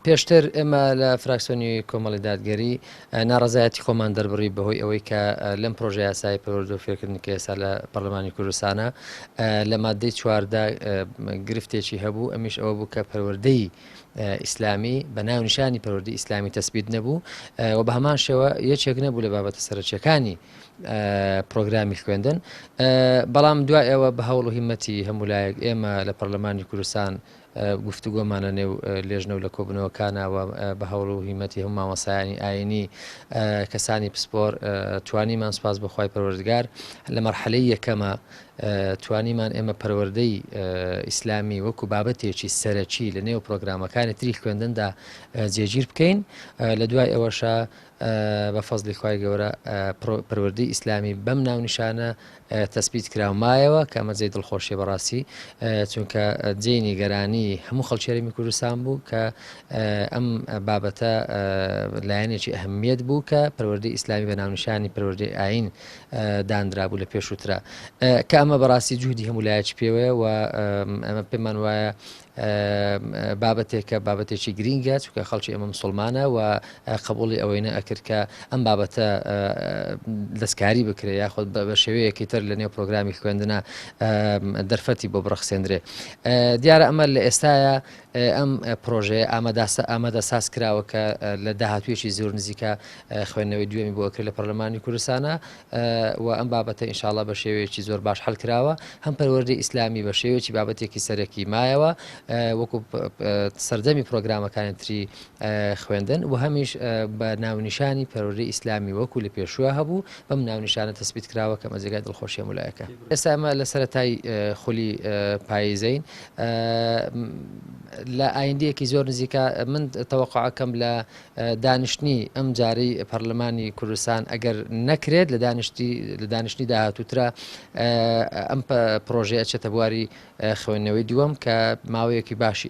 پێشتر ئێمە لە فراکسیۆنی کۆمەڵی دادگەری ناڕزایەتی خۆمان دەربڕی بەهۆی ئەوەی کە لەم پرۆژه یاسای پەروەردە و فێرکردنی کە ئێستا لە پەرلەمانی کوردستانە لە مادەی 14 گرفتێکی هەبوو، ئەمیش ئەوە بوو کە پەروەردەی ئیسلامی بە ناونیشانی پەروەردەی ئیسلامی تەسبیت نەبوو و بە هەمان شێوە یەکێک نەبوو لە بابەتە سەرچیەکانی پرۆگرامی خوێندن. بەڵام دوای ئێوە بە هەوڵ و هیمەتی هەمولایەک ئێمە لە پەرلەمانی کوردستان گفتوگۆمانە نێو لێژنە و لە کۆبنەوەکانەوە بە هەوڵ و هیمەتی هەموو مامۆسایانی ئاینی کەسانی پسپۆر توانیمان سپاس بەخوای پەروەردگار لە مەرحەلەی یەکەمە توانیمان ئێمە پەروەردەی ئیسلامی وەکو بابەتێکی سەرەکی لە نێو پرۆگرامەکانی تری خوێندندا جێگیر بکەین. لە دوای ئەوەشە بە فەزلی خوای گەورە پەروەردەی ئیسلامی بەم ناونیشانە تەسبیت کراومایەوە کە ئەمە جێی دڵخۆشیە بەڕاستی، چونکە جێی نیگەرانی هەموو خەڵکێرەمی کوردستان بوو کە ئەم بابەتە لایەنێکی ئەهەمیەت بوو کە پەروەردەی ئیسلامی بە ناونیشانی پەروەردەی ئاین دانرابوو لە پێشووترا، کە ئەمە بەڕاستی جوودی هەمولایەکی پێوەیە و ئەمە پێمان وایە بابەتێکە بابەتێکی گرینگە، چونکە خەڵکی ئەمە مسلمانە و قبوڵی ئەوەی نەئەکرد کە ئەم بابەتە دەستکاری بکرێت یاخود بە شێوەیەکی تر لە نێو پرۆگرامی خوێندنە دەرفەتی بۆ بڕەخسێنرێ. دیارە ئەمە لە ئێستاە ئەم پرۆژەیە ئامادە ساز کراوە کە لە داهاتوێکی زۆر نزیکە خوێندنەوەی دوێمی بۆ ئەکرێت لە پەرلەمانی کوردستانە و ئەم بابەتە ئینشاءڵڵا بە شێوەیەکی زۆر باش هەڵ کراوە. هەم پەروەردەی ئیسلامی بە شێوەیەکی بابەتێکی سەرەکی مایەوە وەکو سەردەمی پرۆگرامەکانی تری خوێندن و هەمیش بە ناونیشانی پەروەردەی ئیسلامی وەکو لە پێشووە هەبوو بەم ناونیشانە تەسبیت کراوە کە مەجێگای دڵخۆشیە مولایەکە. ئێستا ئەمە لە سەرەتای خولی پاییزەین لە ئایندەیەکی زۆر نزیکە من تەوەقعەکەم لە دانیشتنی ئەم جارەی پەرلەمانی کوردستان ئەگەر نەکرێت لە دانیشتنی داهاتووترە ئەم پرۆژەیە ئەچێتە بواری خوێندنەوەی دووەم کە ماوەیەکی باشی